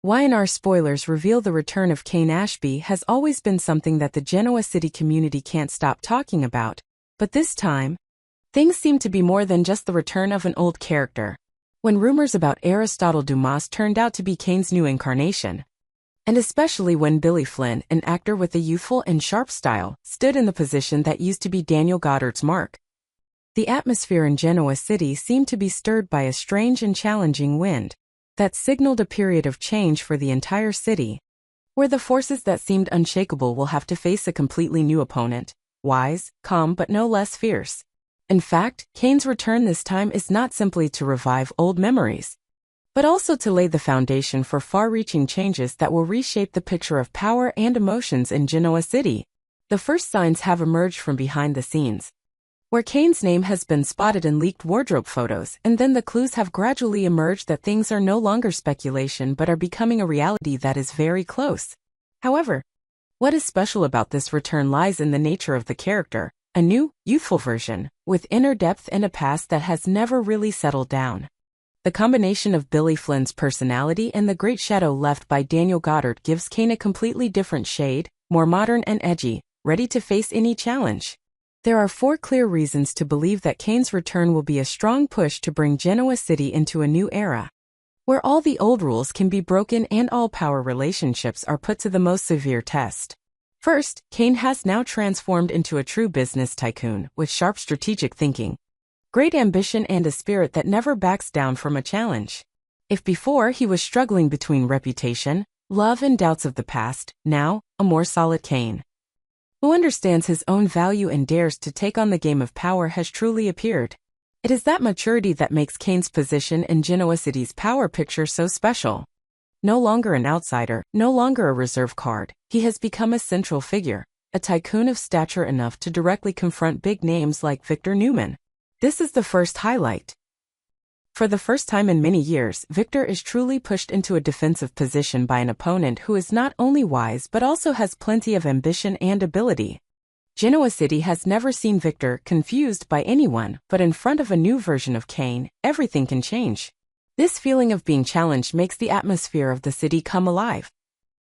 Y&R Spoilers Reveal. The return of Cane Ashby has always been something that the Genoa City community can't stop talking about, but this time, things seem to be more than just the return of an old character. When rumors about Aristotle Dumas turned out to be Cane's new incarnation, and especially when Billy Flynn, an actor with a youthful and sharp style, stood in the position that used to be Daniel Goddard's mark, the atmosphere in Genoa City seemed to be stirred by a strange and challenging wind that signaled a period of change for the entire city, where the forces that seemed unshakable will have to face a completely new opponent, wise, calm but no less fierce. In fact, Cane's return this time is not simply to revive old memories, but also to lay the foundation for far-reaching changes that will reshape the picture of power and emotions in Genoa City. The first signs have emerged from behind the scenes, where Cane's name has been spotted in leaked wardrobe photos, and then the clues have gradually emerged that things are no longer speculation but are becoming a reality that is very close. However, what is special about this return lies in the nature of the character, a new, youthful version, with inner depth and a past that has never really settled down. The combination of Billy Flynn's personality and the great shadow left by Daniel Goddard gives Cane a completely different shade, more modern and edgy, ready to face any challenge. There are 4 clear reasons to believe that Cane's return will be a strong push to bring Genoa City into a new era, where all the old rules can be broken and all power relationships are put to the most severe test. First, Cane has now transformed into a true business tycoon with sharp strategic thinking, great ambition and a spirit that never backs down from a challenge. If before he was struggling between reputation, love and doubts of the past, now, a more solid Cane, who understands his own value and dares to take on the game of power, has truly appeared. It is that maturity that makes Cane's position in Genoa City's power picture so special. No longer an outsider, no longer a reserve card, he has become a central figure, a tycoon of stature enough to directly confront big names like Victor Newman. This is the first highlight. For the first time in many years, Victor is truly pushed into a defensive position by an opponent who is not only wise but also has plenty of ambition and ability. Genoa City has never seen Victor confused by anyone, but in front of a new version of Cane, everything can change. This feeling of being challenged makes the atmosphere of the city come alive,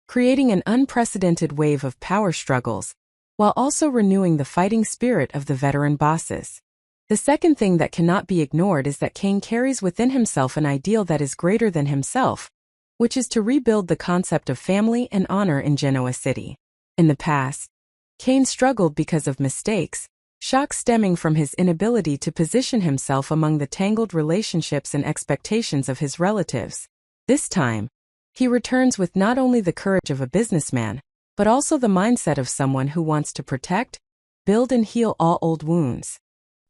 creating an unprecedented wave of power struggles, while also renewing the fighting spirit of the veteran bosses. The second thing that cannot be ignored is that Cane carries within himself an ideal that is greater than himself, which is to rebuild the concept of family and honor in Genoa City. In the past, Cane struggled because of mistakes, shock stemming from his inability to position himself among the tangled relationships and expectations of his relatives. This time, he returns with not only the courage of a businessman, but also the mindset of someone who wants to protect, build and heal all old wounds.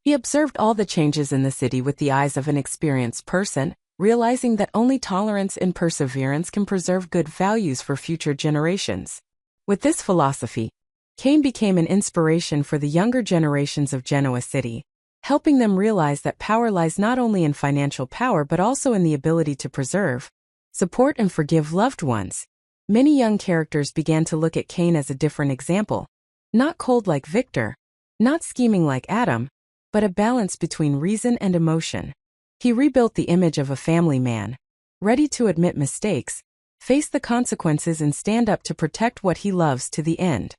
He observed all the changes in the city with the eyes of an experienced person, realizing that only tolerance and perseverance can preserve good values for future generations. With this philosophy, Cane became an inspiration for the younger generations of Genoa City, helping them realize that power lies not only in financial power but also in the ability to preserve, support and forgive loved ones. Many young characters began to look at Cane as a different example. Not cold like Victor, not scheming like Adam, but a balance between reason and emotion. He rebuilt the image of a family man, ready to admit mistakes, face the consequences and stand up to protect what he loves to the end.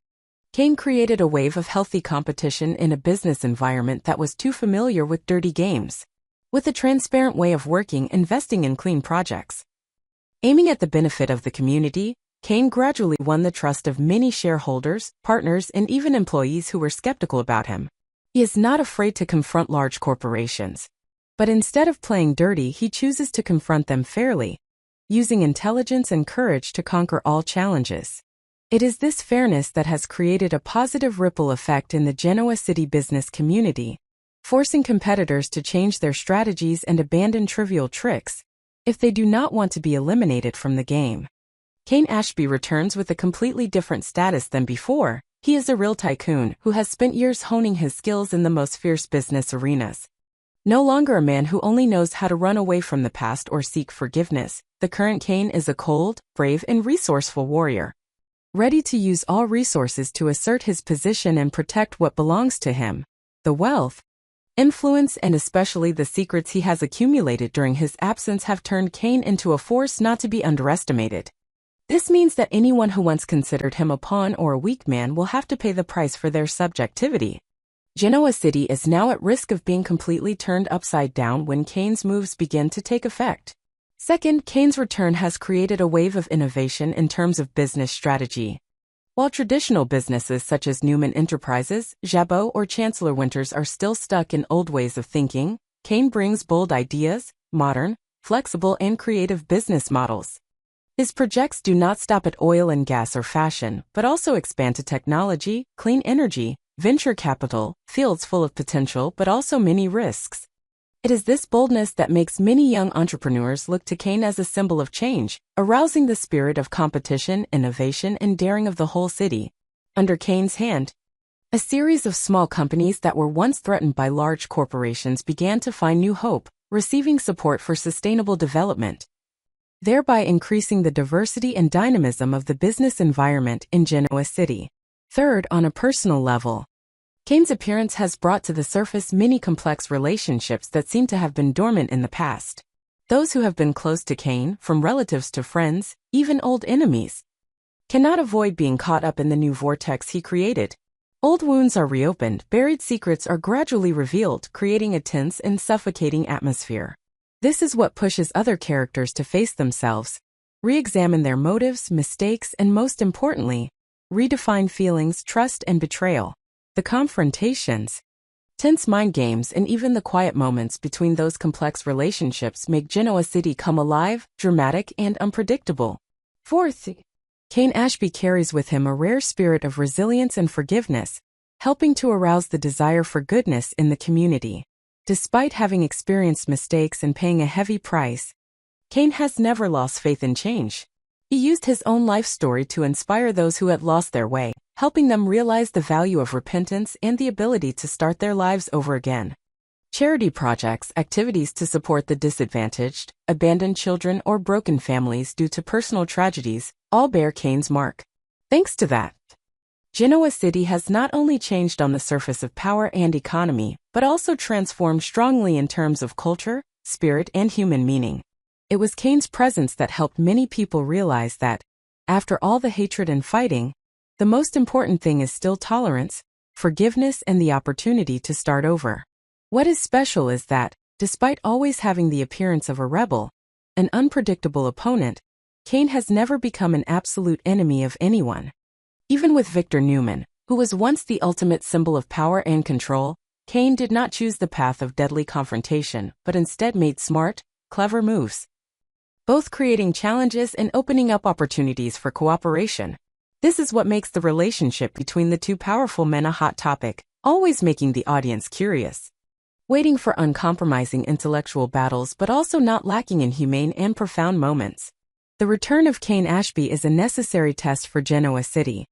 Cane created a wave of healthy competition in a business environment that was too familiar with dirty games. With a transparent way of working, investing in clean projects, aiming at the benefit of the community, Cane gradually won the trust of many shareholders, partners, and even employees who were skeptical about him. He is not afraid to confront large corporations, but instead of playing dirty, he chooses to confront them fairly, using intelligence and courage to conquer all challenges. It is this fairness that has created a positive ripple effect in the Genoa City business community, forcing competitors to change their strategies and abandon trivial tricks if they do not want to be eliminated from the game. Cane Ashby returns with a completely different status than before. He is a real tycoon who has spent years honing his skills in the most fierce business arenas. No longer a man who only knows how to run away from the past or seek forgiveness, the current Cane is a cold, brave, and resourceful warrior, ready to use all resources to assert his position and protect what belongs to him. The wealth, Influence and especially the secrets he has accumulated during his absence have turned Cane into a force not to be underestimated. This means that anyone who once considered him a pawn or a weak man will have to pay the price for their subjectivity. Genoa City is now at risk of being completely turned upside down when Cane's moves begin to take effect. Second, Cane's return has created a wave of innovation in terms of business strategy. While traditional businesses such as Newman Enterprises, Jabot, or Chancellor Winters are still stuck in old ways of thinking, Cane brings bold ideas, modern, flexible, and creative business models. His projects do not stop at oil and gas or fashion, but also expand to technology, clean energy, venture capital, fields full of potential but also many risks. It is this boldness that makes many young entrepreneurs look to Cane as a symbol of change, arousing the spirit of competition, innovation, and daring of the whole city. Under Cane's hand, a series of small companies that were once threatened by large corporations began to find new hope, receiving support for sustainable development, thereby increasing the diversity and dynamism of the business environment in Genoa City. Third, on a personal level, Cane's appearance has brought to the surface many complex relationships that seem to have been dormant in the past. Those who have been close to Cane, from relatives to friends, even old enemies, cannot avoid being caught up in the new vortex he created. Old wounds are reopened, buried secrets are gradually revealed, creating a tense and suffocating atmosphere. This is what pushes other characters to face themselves, re-examine their motives, mistakes, and most importantly, redefine feelings, trust, and betrayal. The confrontations, tense mind games, and even the quiet moments between those complex relationships make Genoa City come alive, dramatic, and unpredictable. Fourth, Cane Ashby carries with him a rare spirit of resilience and forgiveness, helping to arouse the desire for goodness in the community. Despite having experienced mistakes and paying a heavy price, Cane has never lost faith in change. He used his own life story to inspire those who had lost their way, helping them realize the value of repentance and the ability to start their lives over again. Charity projects, activities to support the disadvantaged, abandoned children, or broken families due to personal tragedies, all bear Cane's mark. Thanks to that, Genoa City has not only changed on the surface of power and economy, but also transformed strongly in terms of culture, spirit, and human meaning. It was Cane's presence that helped many people realize that, after all the hatred and fighting, the most important thing is still tolerance, forgiveness, and the opportunity to start over. What is special is that, despite always having the appearance of a rebel, an unpredictable opponent, Cane has never become an absolute enemy of anyone. Even with Victor Newman, who was once the ultimate symbol of power and control, Cane did not choose the path of deadly confrontation, but instead made smart, clever moves, both creating challenges and opening up opportunities for cooperation. This is what makes the relationship between the two powerful men a hot topic, always making the audience curious, waiting for uncompromising intellectual battles but also not lacking in humane and profound moments. The return of Cane Ashby is a necessary test for Genoa City,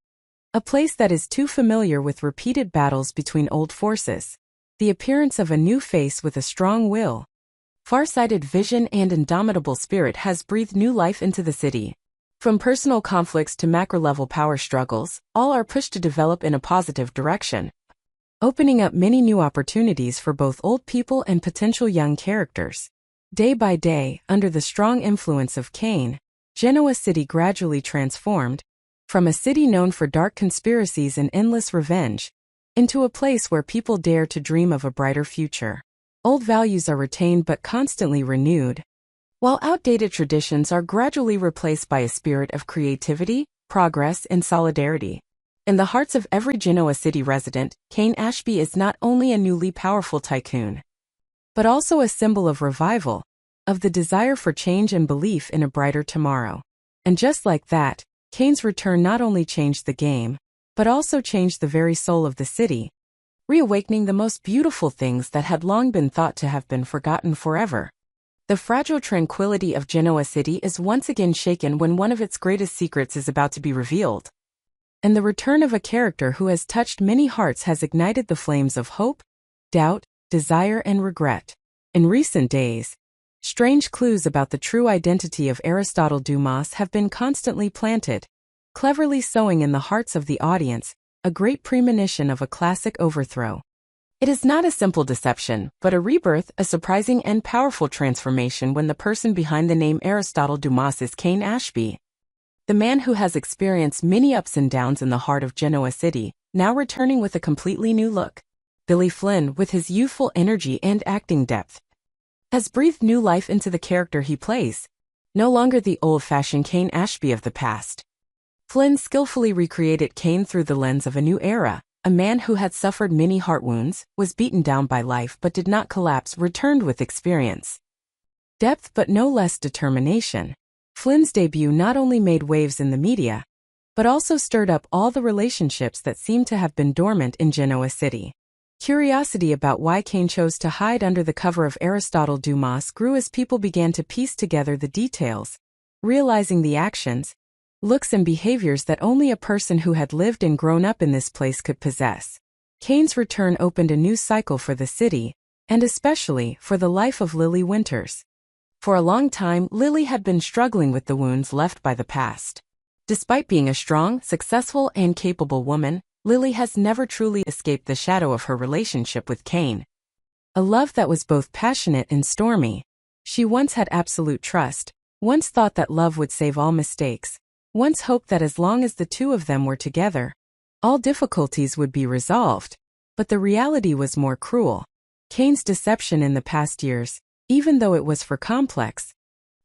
a place that is too familiar with repeated battles between old forces. The appearance of a new face with a strong will, far-sighted vision, and indomitable spirit has breathed new life into the city. From personal conflicts to macro-level power struggles, all are pushed to develop in a positive direction, opening up many new opportunities for both old people and potential young characters. Day by day, under the strong influence of Cane, Genoa City gradually transformed, from a city known for dark conspiracies and endless revenge, into a place where people dare to dream of a brighter future. Old values are retained but constantly renewed, while outdated traditions are gradually replaced by a spirit of creativity, progress, and solidarity. In the hearts of every Genoa City resident, Cane Ashby is not only a newly powerful tycoon, but also a symbol of revival, of the desire for change and belief in a brighter tomorrow. And just like that, Cane's return not only changed the game, but also changed the very soul of the city, reawakening the most beautiful things that had long been thought to have been forgotten forever. The fragile tranquility of Genoa City is once again shaken when one of its greatest secrets is about to be revealed. And the return of a character who has touched many hearts has ignited the flames of hope, doubt, desire, and regret. In recent days, strange clues about the true identity of Aristotle Dumas have been constantly planted, cleverly sowing in the hearts of the audience a great premonition of a classic overthrow. It is not a simple deception, but a rebirth, a surprising and powerful transformation when the person behind the name Aristotle Dumas is Cane Ashby, the man who has experienced many ups and downs in the heart of Genoa City, now returning with a completely new look. Billy Flynn, with his youthful energy and acting depth, has breathed new life into the character he plays, no longer the old-fashioned Cane Ashby of the past. Flynn skillfully recreated Cane through the lens of a new era. A man who had suffered many heart wounds, was beaten down by life but did not collapse, returned with experience, depth but no less determination. Flynn's debut not only made waves in the media, but also stirred up all the relationships that seemed to have been dormant in Genoa City. Curiosity about why Cane chose to hide under the cover of Aristotle Dumas grew as people began to piece together the details, realizing the actions, looks and behaviors that only a person who had lived and grown up in this place could possess. Cane's return opened a new cycle for the city, and especially for the life of Lily Winters. For a long time, Lily had been struggling with the wounds left by the past. Despite being a strong, successful, and capable woman, Lily has never truly escaped the shadow of her relationship with Cane. A love that was both passionate and stormy. She once had absolute trust, once thought that love would save all mistakes, once hoped that as long as the two of them were together, all difficulties would be resolved. But the reality was more cruel. Cane's deception in the past years, even though it was for complex,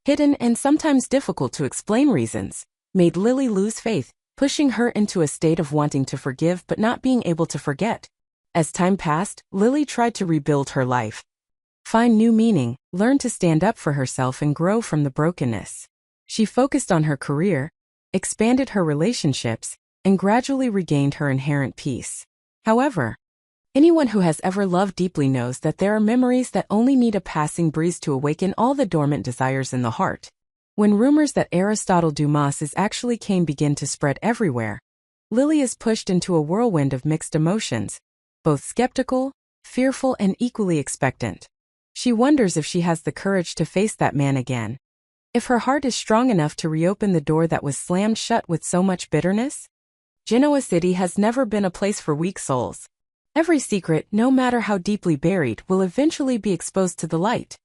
hidden and sometimes difficult to explain reasons, made Lily lose faith, pushing her into a state of wanting to forgive but not being able to forget. As time passed, Lily tried to rebuild her life, find new meaning, learn to stand up for herself and grow from the brokenness. She focused on her career, expanded her relationships, and gradually regained her inherent peace. However, anyone who has ever loved deeply knows that there are memories that only need a passing breeze to awaken all the dormant desires in the heart. When rumors that Aristotle Dumas is actually Cane begin to spread everywhere, Lily is pushed into a whirlwind of mixed emotions, both skeptical, fearful, and equally expectant. She wonders if she has the courage to face that man again, if her heart is strong enough to reopen the door that was slammed shut with so much bitterness. Genoa City has never been a place for weak souls. Every secret, no matter how deeply buried, will eventually be exposed to the light.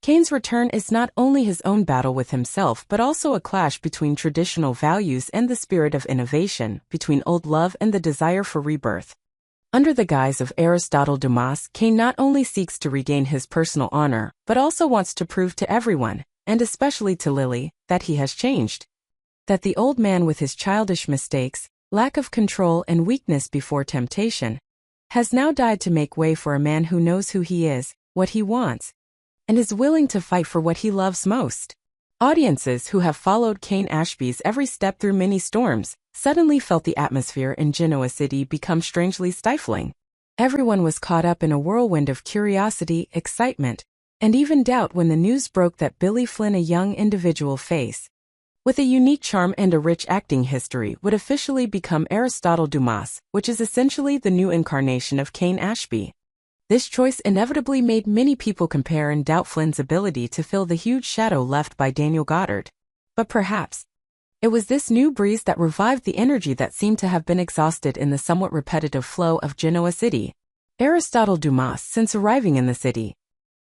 Cane's return is not only his own battle with himself but also a clash between traditional values and the spirit of innovation, between old love and the desire for rebirth. Under the guise of Aristotle Dumas, Cane not only seeks to regain his personal honor, but also wants to prove to everyone, and especially to Lily, that he has changed. That the old man with his childish mistakes, lack of control and weakness before temptation, has now died to make way for a man who knows who he is, what he wants, and is willing to fight for what he loves most. Audiences who have followed Cane Ashby's every step through many storms suddenly felt the atmosphere in Genoa City become strangely stifling. Everyone was caught up in a whirlwind of curiosity, excitement, and even doubt when the news broke that Billy Flynn, a young individual face with a unique charm and a rich acting history, would officially become Aristotle Dumas, which is essentially the new incarnation of Cane Ashby. This choice inevitably made many people compare and doubt Flynn's ability to fill the huge shadow left by Daniel Goddard. But perhaps it was this new breeze that revived the energy that seemed to have been exhausted in the somewhat repetitive flow of Genoa City. Aristotle Dumas, since arriving in the city,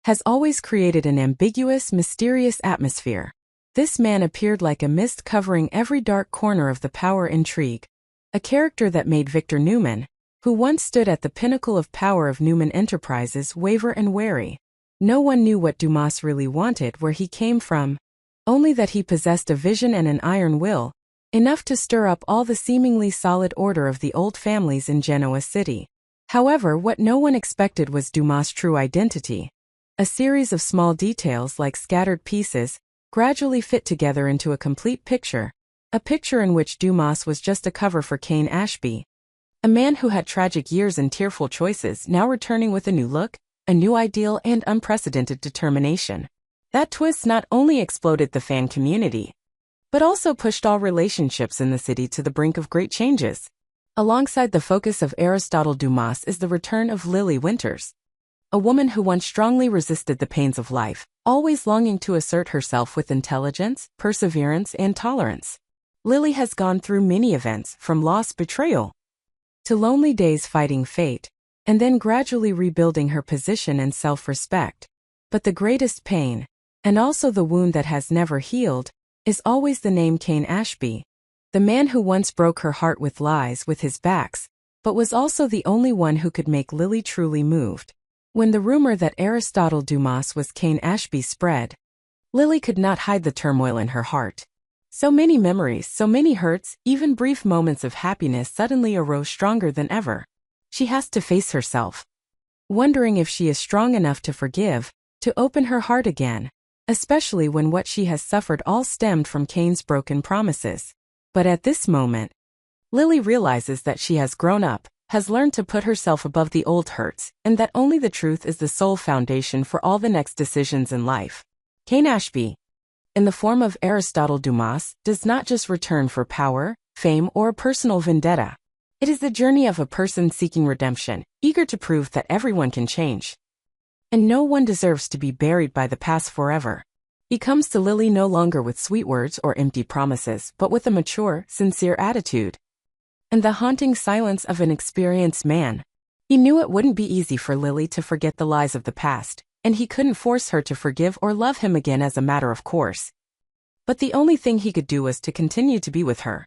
has always created an ambiguous, mysterious atmosphere. This man appeared like a mist covering every dark corner of the power intrigue, a character that made Victor Newman, who once stood at the pinnacle of power of Newman Enterprises, waver and wary. No one knew what Dumas really wanted, where he came from, only that he possessed a vision and an iron will, enough to stir up all the seemingly solid order of the old families in Genoa City. However, what no one expected was Dumas' true identity. A series of small details, like scattered pieces, gradually fit together into a complete picture, a picture in which Dumas was just a cover for Cane Ashby. A man who had tragic years and tearful choices, now returning with a new look, a new ideal, and unprecedented determination. That twist not only exploded the fan community, but also pushed all relationships in the city to the brink of great changes. Alongside the focus of Aristotle Dumas is the return of Lily Winters, a woman who once strongly resisted the pains of life, always longing to assert herself with intelligence, perseverance, and tolerance. Lily has gone through many events, from loss, betrayal, to lonely days fighting fate, and then gradually rebuilding her position and self-respect. But the greatest pain, and also the wound that has never healed, is always the name Cane Ashby, the man who once broke her heart with lies with his backs, but was also the only one who could make Lily truly moved. When the rumor that Aristotle Dumas was Cane Ashby spread, Lily could not hide the turmoil in her heart. So many memories, so many hurts, even brief moments of happiness suddenly arose stronger than ever. She has to face herself, wondering if she is strong enough to forgive, to open her heart again, especially when what she has suffered all stemmed from Cane's broken promises. But at this moment, Lily realizes that she has grown up, has learned to put herself above the old hurts, and that only the truth is the sole foundation for all the next decisions in life. Cane Ashby, in the form of Aristotle Dumas, does not just return for power, fame, or a personal vendetta. It is the journey of a person seeking redemption, eager to prove that everyone can change. And no one deserves to be buried by the past forever. He comes to Lily no longer with sweet words or empty promises, but with a mature, sincere attitude, and the haunting silence of an experienced man. He knew it wouldn't be easy for Lily to forget the lies of the past, and he couldn't force her to forgive or love him again as a matter of course. But the only thing he could do was to continue to be with her,